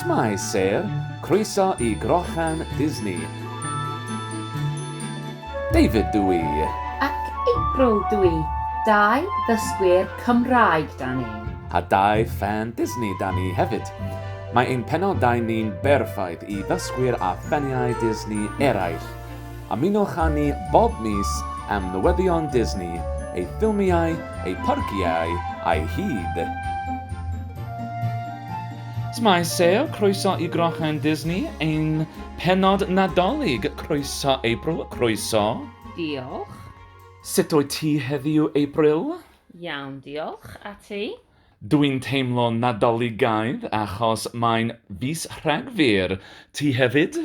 Mae croeso I Grochan Disney. David dwi. Ac April dwi. Dau ddysgwyr Cymraeg da ni. A dau fan Disney da ni hefyd. Mae ein penodau ni'n berffaith I ddysgwyr a pheniau Disney eraill. Ymunwch â ni bob mis am newyddion Disney, ei filmiau, ei parciau a'i hyd. Mae croeso I Grochan Disney, ein Pennod Nadolig, croeso April, croeso. Diolch. Sut wyt ti heddiw, April? Iawn, diolch. A ti? Dwi'n teimlo nadoligaidd achos mae'n fis Rhagfyr. Ti hefyd?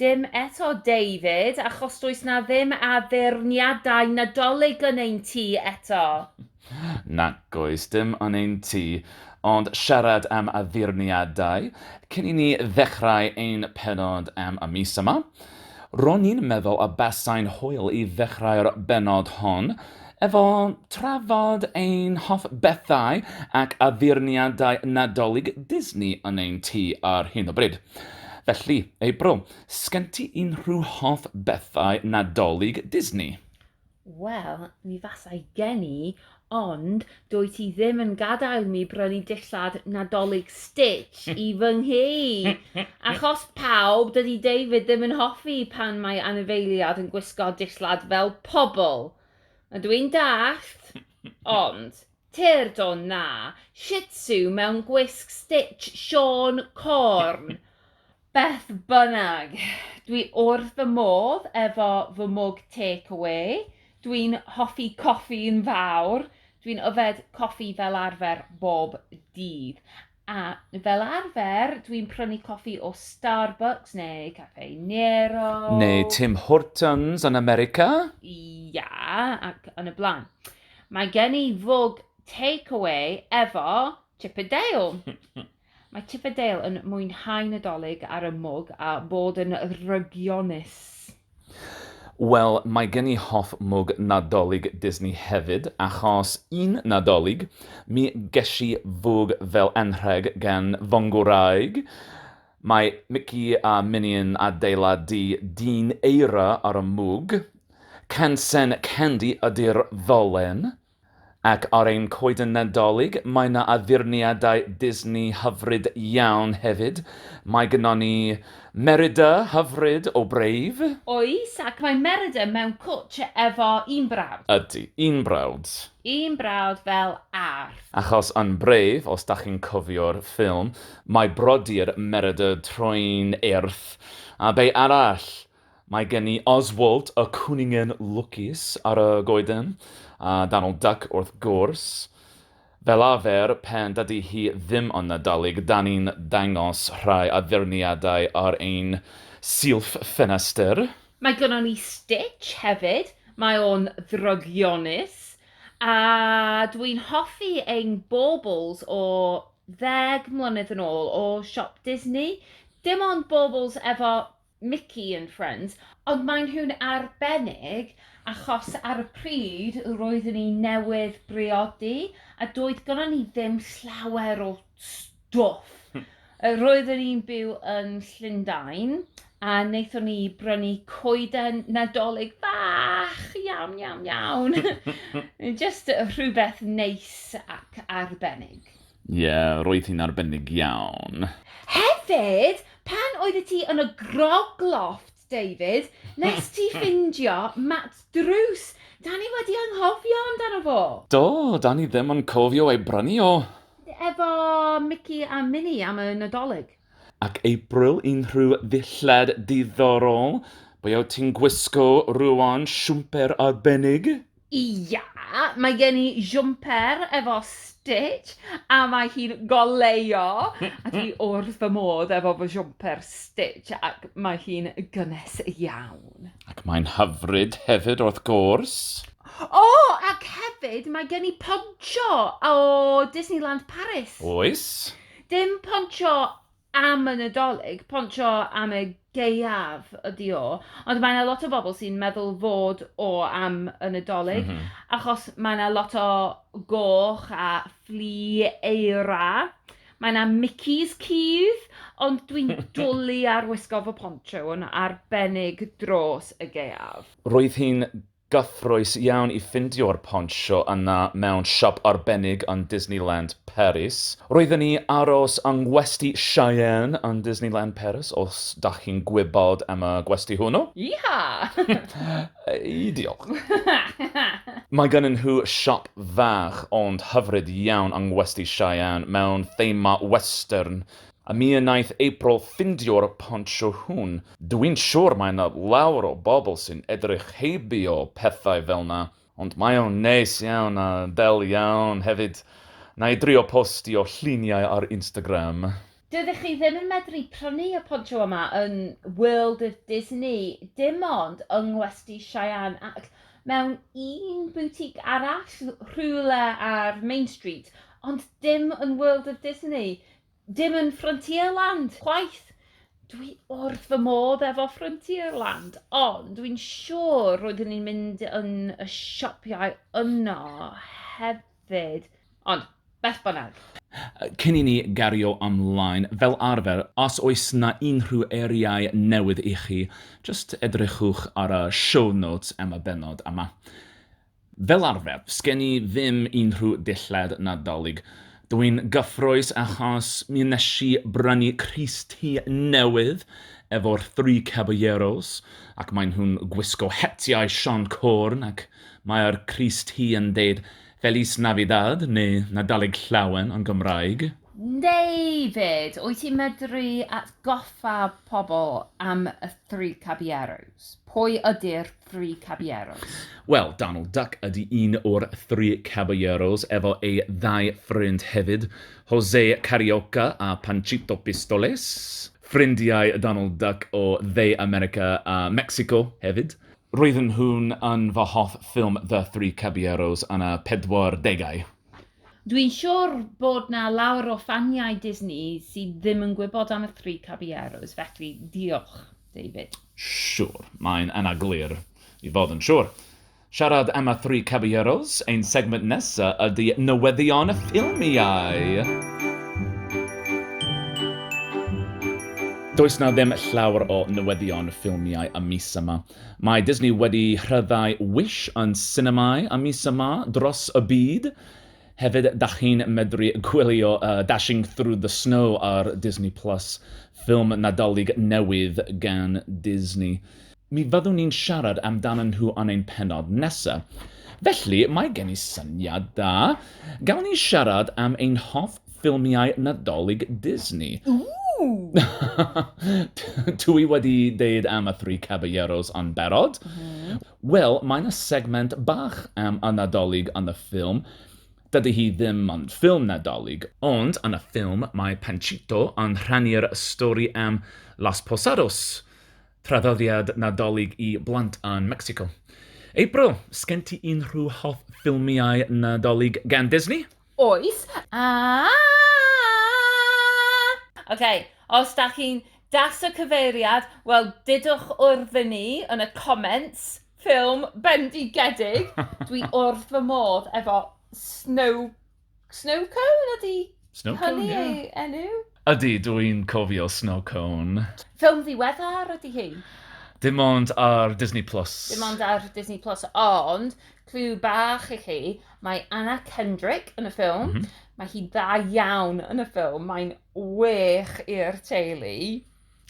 Dim eto David, achos does na ddim addurniadau nadolig yn ein ti eto. Nac oes, dim yn ein ti, ond siarad am addurniadau, cyn I ni ddechrau ein penod am y mis yma. Ro'n i'n meddwl y basau'n hwyl I ddechrau'r bennod hon, efo trafod ein hoff bethau ac addurniadau Nadolig Disney yn ein ti ar hyn o bryd. Felly, April, sgen ti unrhyw hoff bethau Nadolig Disney? Wel, mi fasai gen I, ond dwy ti ddim yn gadael mi brynu dillad Nadolig Stitch I fy nghi. Achos pawb, dydy David ddim yn hoffi pan mae anifeiliad yn gwisgo dillad fel pobl. A dwi'n dallt, ond tyrd o na, Shih Tzu mewn gwisg Stitch Sion corn. Beth bynnag, dwi wrth fy modd efo fy mwg takeaway. Dwi'n hoffi coffi yn fawr. Dwi'n yfed coffi fel arfer bob dydd. A fel arfer, dwi'n prynu coffi o Starbucks neu Cafe Nero. Neu Tim Hortons yn America? Ia, ac yn y blaen. Mae gen I fwg takeaway efo Chippendale. Mae Chippendale yn mwynhau Nadolig ar y mwg a bod yn Drygionus. Wel, mae gen I hoff mwg Nadolig Disney hefyd, achos un Nadolig, mi geshi fwg fel anrheg gan fy ngwraig. Mae Mickey a Minnie yn adeiladu dyn eira ar y mwg. Cansen candi ydy'r Dolen. Ac ar ein coeden Nadolig, mae yna addurniadau Disney hyfryd iawn hefyd. Mae gynnon ni Merida hyfryd o Brave. Oes, ac mae Merida mewn cwtch efo un brawd. Ydy, un brawd. Un brawd fel arth. Achos yn Brave, os da chi'n cofio'r ffilm, mae brodi'r Merida troi'n eirth. A be arall, mae gen I Oswald y cwningen lwcus ar y goeden. A Donald Duck wrth gwrs. Fel arfer, pen dydy hi ddim yn Nadolig, da ni'n dangos rhai addurniadau ar ein silff ffenestr. Mae gynnon ni Stitch hefyd. Mae o'n Drygionus. A dwi'n hoffi ein baubles o 10 mlynedd yn ôl o Siop Disney. Dim ond baubles efo Mickey and Friends, ond mae'n nhw'n arbennig achos ar y pryd roeddwn ni newydd briodi a doedd gynnon ni ddim llawer o stwff. Roeddwn ni'n byw yn Llundain a wnaethon ni brynu coeden Nadolig bach iawn. Just rhywbeth neis ac arbennig. Ie, roedd hi'n arbennig iawn. Hefyd, pan oeddet ti yn y Groglofft, David, nes ti ffindio mat drws. Da ni wedi anghofio amdano fo. Do, da ni ddim yn cofio ei brynu o. Efo Mickey a Minnie am y Nadolig. Ac April, unrhyw ddillad diddorol, beth yw ti'n gwisgo rwan siwmper arbennig? Ia, mae gen I jumper efo Stitch a mae hi'n goleuo a dwi wrth fy modd efo fy jumper Stitch ac mae hi'n gynnes iawn. Ac mae'n hyfryd hefyd wrth gwrs. O, ac hefyd mae gen I poncho o Disneyland Paris. Oes? Dim poncho am y Nadolig, poncho am y gaeaf ydi o, ond mae yna lot o bobl sy'n meddwl fod o am y Nadolig, achos mae yna lot o goch a ffli eira. Mae yna Mickey's Cudd, ond dwi'n dwlu ar wisgo fy poncho yn arbennig dros y gaeaf. Roedd hi'n gyffrous iawn i ffindio'r poncho yna mewn siop arbennig yn Disneyland Paris. Roeddwn ni aros yng ngwesty Sion yn Disneyland Paris, os da chi'n gwybod am y gwesty hwnnw. Ia! Diolch. Mae gennyn nhw siop fach ond hyfryd iawn yng ngwesty Sion mewn thema western. A mi wnaeth April ffindio'r poncho hwn. Dwi'n siŵr mae yna lawer o bobl sy'n edrych heibio pethau fel yna, ond mae o'n neis iawn a del iawn hefyd. Na i drio postio lluniau ar Instagram. Doeddech chi ddim yn medru prynu y poncho yma yn World of Disney, dim ond yng ngwesty Sion ac mewn un boutique arall rhywle ar Main Street, ond dim yn World of Disney. Dim yn Frontierland, chwaith. Dwi wrth fy modd efo Frontierland, ond dwi'n siŵr roeddwn ni'n mynd yn y siopiau yno hefyd. Ond, beth bynnag. Cyn i ni gario ymlaen, fel arfer, os oes na unrhyw eiriau newydd i chi, just edrychwch ar y show notes am y bennod yma. Fel arfer, sgen i ddim unrhyw dillad Nadolig. Dwi'n gyffrous achos mi nes i brynu crys T newydd efo'r 3 caballeros ac mae'n nhw'n gwisgo hetiau Sion Corn ac mae'r crys T yn deud Feliz Navidad neu Nadolig Llawen yn Gymraeg. David, wyt ti'n medru atgoffa pobl am y 3 caballeros? Pwy ydy'r 3 caballeros? Wel, Donald Duck ydy un o'r 3 caballeros efo ei 2 ffrind hefyd, Jose Carioca a Panchito Pistoles, ffrindiau Donald Duck o dde America a Mexico hefyd. Roedden nhw'n yn fy hoff ffilm The 3 Caballeros yn y 40au. Dwi'n siŵr bod na lawer o ffaniau Disney sydd ddim yn gwybod am y 3 caballeros, felly diolch, David. Siwr, mae'n anaglir i fod yn siwr. Siarad am y 3 caballeros, ein segment nesaf ydy newyddion y ffilmiau. Does na ddim llawer o newyddion ffilmiau y mis yma. Mae Disney wedi rhyddhau Wish yn sinemau y mis yma dros y byd. Hefyd, da chi'n medru gwylio Dashing Through the Snow ar Disney+, ffilm Nadolig Newydd gan Disney. Mi fyddwn ni'n siarad amdanyn nhw yn ein pennod nesaf. Felly, mae gen i syniad da. Gawn ni siarad am ein hoff ffilmiau Nadolig Disney. Ooh! Dwi wedi deud am y 3 caballeros yn barod. Wel, mae'n y segment bach am y Nadolig yn y ffilm. Dydy hi ddim yn ffilm Nadolig, ond yn y ffilm mae Panchito yn rhannu'r stori am Las Posadas, traddodiad Nadolig i blant yn Mexico. April, sgen ti unrhyw hoff ffilmiau Nadolig gan Disney? Oes. OK, os da chi'n das y cyfeiriad, wel, dydwch wrth ni yn y comments ffilm bendigedig. Dwi wrth fy modd efo Snow Cone ydy hynny ei enw? Ydy, dwi'n cofio Snow Cone. Ffilm ddiweddar ydy hi? Dim ond ar Disney+. Dim ond ar Disney+, ond clw bach i chi, mae Anna Kendrick yn y ffilm, mae hi dda iawn yn y ffilm, mae'n wych i'r teulu.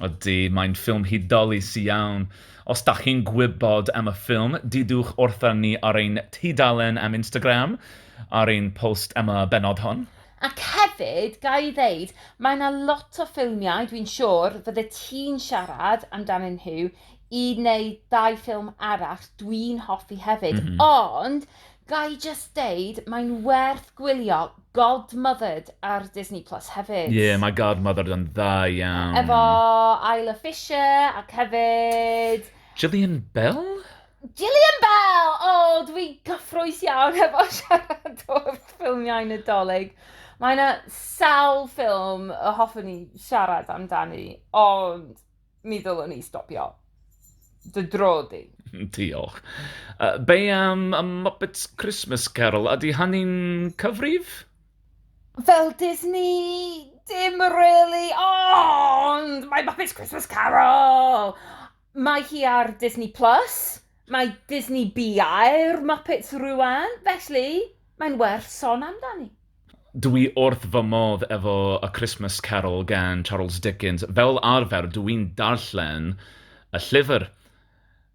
Ydy, mae'n ffilm hudolus iawn. Os da chi'n gwybod am y ffilm, didwch wrthyn ni ar ein tudalen am Instagram, ar ein post am y bennod hon. Ac hefyd, ga i ddeud, mae yna lot o ffilmiau, dwi'n siŵr, fydde ti'n siarad amdanyn nhw, un neu 2 ffilm arall dwi'n hoffi hefyd. Ond, ga i just deud, mae'n werth gwylio Godmothered ar Disney Plus hefyd. Ie, mae Godmothered yn dda iawn. Efo Isla Fisher ac hefyd... Gillian Bell? Gillian Bell! O, dwi'n gyffrous iawn efo siarad o'r ffilmiau Nadolig. Mae yna sawl ffilm y hoffwn ni siarad amdani, ond mi ddylwn ni stopio. Dy drodi. Diolch. Be am Muppets Christmas Carol? Ydy hynny'n cyfrif? Fel Disney mae Muppets Christmas Carol! Mae hi ar Disney Plus. Mae Disney biau'r Muppets rwan. Felly, mae'n werth son amdani. Dwi wrth fy modd efo A Christmas Carol gan Charles Dickens. Fel arfer, dwi'n darllen y llyfr.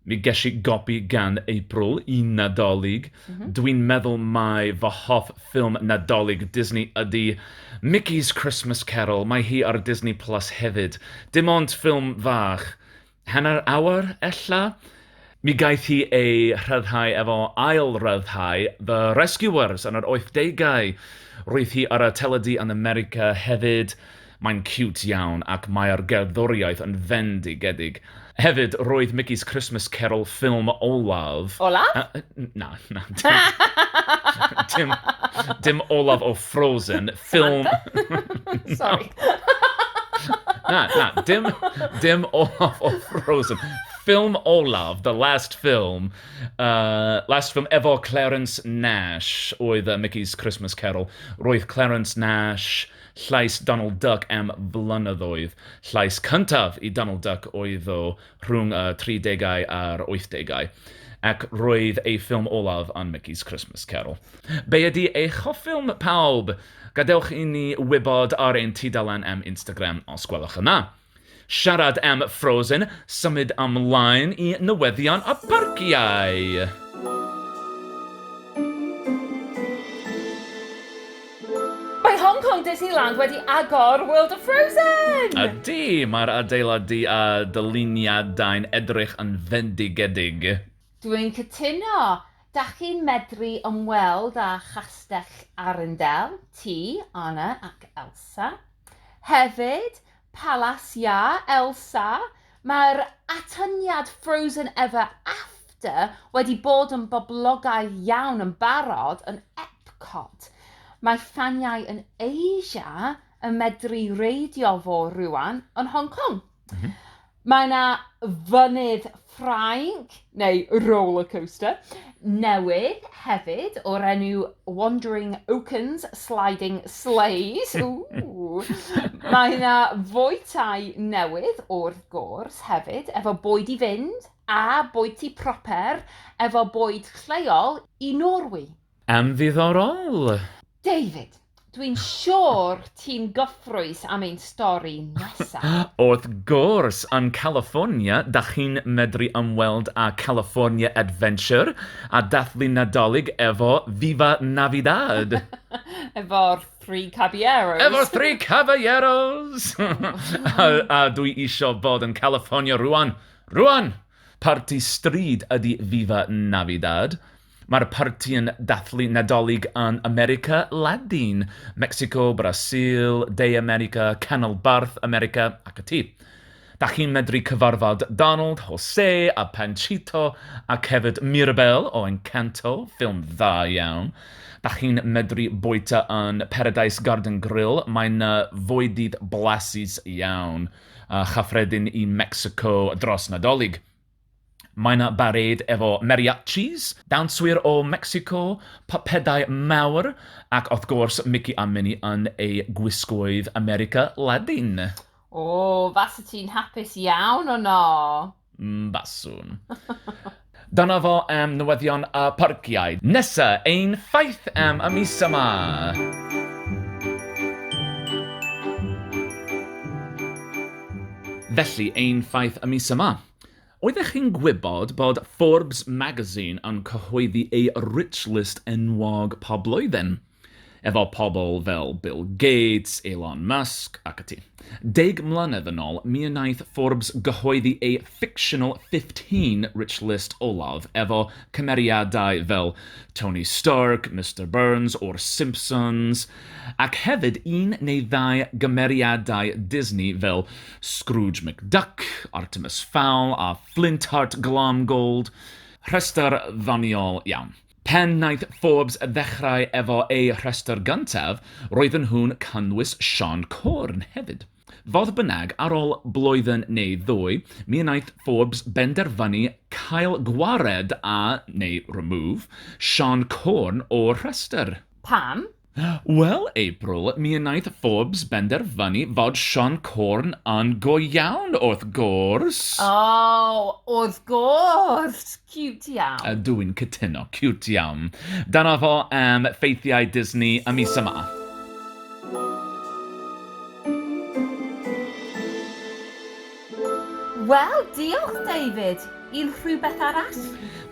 Mi ges I gopi gan April I Nadolig. Dwi'n meddwl mai fy hoff ffilm Nadolig Disney ydy Mickey's Christmas Carol. Mae hi ar Disney Plus hefyd. Dim ond ffilm fach. Hanner awr, ella? Mi gaeth hi ei rhyddhau efo ail rhyddhau The Rescuers yn yr 80au. Roedd hi ar y teledu yn America hefyd. Mae'n cute iawn ac mae'r gerddoriaeth yn fendigedig. Hefyd, roedd Mickey's Christmas Carol ffilm olaf. Olaf? Na. Dim olaf o Frozen. Ffilm... Sorry. Dim olaf o Frozen. Film olaf, the last film efo Clarence Nash oedd Mickey's Christmas Carol. Roedd Clarence Nash llais Donald Duck am flynyddoedd. Llais cyntaf I Donald Duck oedd o rhwng y 30au a'r 80au. Ac roedd ei ffilm olaf yn Mickey's Christmas Carol. Be ydy eich hoff ffilm, pawb? Gadewch I ni wybod ar ein tudalen am Instagram os gwelwch yna. Siarad am Frozen, symud ymlaen I newyddion a parciau. Mae Hong Kong Disneyland wedi agor World of Frozen! Ydy, mae'r adeiladu a dyluniadau'n edrych yn fendigedig. Dwi'n cytuno. Dach chi'n medru ymweld â chastell Arundel, T, Anna ac Elsa. Hefyd, Parciau, Elsa. Mae'r atyniad Frozen Ever After wedi bod yn boblogaidd iawn yn barod yn Epcot. Mae ffaniau yn Asia yn medru reidio fo rwan yn Hong Kong. Mae yna fynydd Ffrainc, neu roller coaster, Newydd hefyd, o'r enw Wandering Oakens Sliding Sleighs. Mae yna fwytau newydd wrth gwrs hefyd, efo bwyd I fynd, a bwyd ti proper, efo bwyd lleol I Norwy. Am ddiddorol. David, dwi'n siŵr ti'n gyffrous am ein stori nesaf. Wrth gwrs, yn California, dach chi'n medru ymweld â California Adventure a dathlu Nadolig efo Viva Navidad. Efo'r 3 caballeros. Efo'r 3 caballeros! a dwi isio bod yn California rwan. Rwan! Parti stryd ydy Viva Navidad. Mae'r parti yn dathlu Nadolig yn America Ladin, Mexico, Brasil, De America, Canolbarth America ac y ti. Dach chi'n medru cyfarfod Donald, Jose a Panchito ac hefyd Mirabel o Encanto, ffilm dda iawn. Dach chi'n medru bwyta yn Paradise Garden Grill, mae'n fwydydd blasus iawn, chyffredin I Mexico dros Nadolig. Mae yna bared efo mariachis, dawnswyr o Mexico, papedau mawr, ac wrth gwrs Mickey a Minnie yn ei gwisgoedd America Ladin. O, fas ti'n hapus iawn o no. Baswn. Dyna fo am newyddion a parciau. Nesa, ein ffaith am y mis yma. Felly, ein ffaith y mis yma. Oeddech chi'n gwybod bod Forbes magazine yn cyhoeddi ei rich list enwog pob blwyddyn? Efo pobl fel Bill Gates, Elon Musk ac y ti. 10 mlynedd yn ôl, mi wnaeth Forbes gyhoeddi ei fictional 15 rich list olaf efo cymeriadau fel Tony Stark, Mr Burns o'r Simpsons, ac hefyd 1 neu 2 gymeriadau Disney fel Scrooge McDuck, Artemis Fowl a Flintheart Glomgold. Rhestr ddoniol iawn. Pen wnaeth Forbes ddechrau efo ei rhestr gyntaf, roedden nhw'n cynnwys Sion Corn hefyd. Fodd bynnag, ar ôl blwyddyn neu 2, mi wnaeth Forbes benderfynu cael gwared a, neu remove, Sion Corn o'r rhestr. Pam? Wel, April, mi wnaeth Forbes benderfynu fod Sion Corn yn go iawn wrth gwrs. Wrth gwrs. Cute iawn. Dwi'n cytuno, cute iawn. Dyna fo ffeithiau Disney y mis yma. Wel, diolch David. Unrhyw beth arall?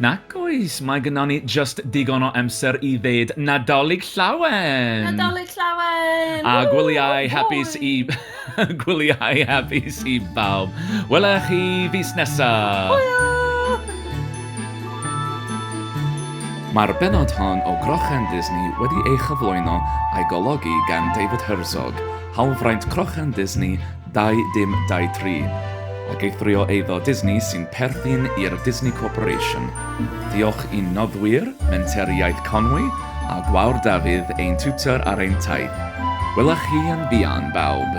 Nac oes, mae gynnon ni just digon o amser I ddweud Nadolig Llawen. Nadolig Llawen! A Woo, gwyliau boy. hapus I... gwyliau hapus I bawb. Welech chi fis nesaf. Hwyl! Mae'r bennod hon o Grochen Disney wedi ei chyflwyno a'i golygu gan David Herzog, hawlfraint Grochen Disney 2023, ac eithrio eiddo Disney sy'n perthyn i'r Disney Corporation. Diolch I noddwyr, menter iaith Conwy, a Gwawr Dafydd ein tiwtor ar ein taith. Welech chi yn fuan, bawb.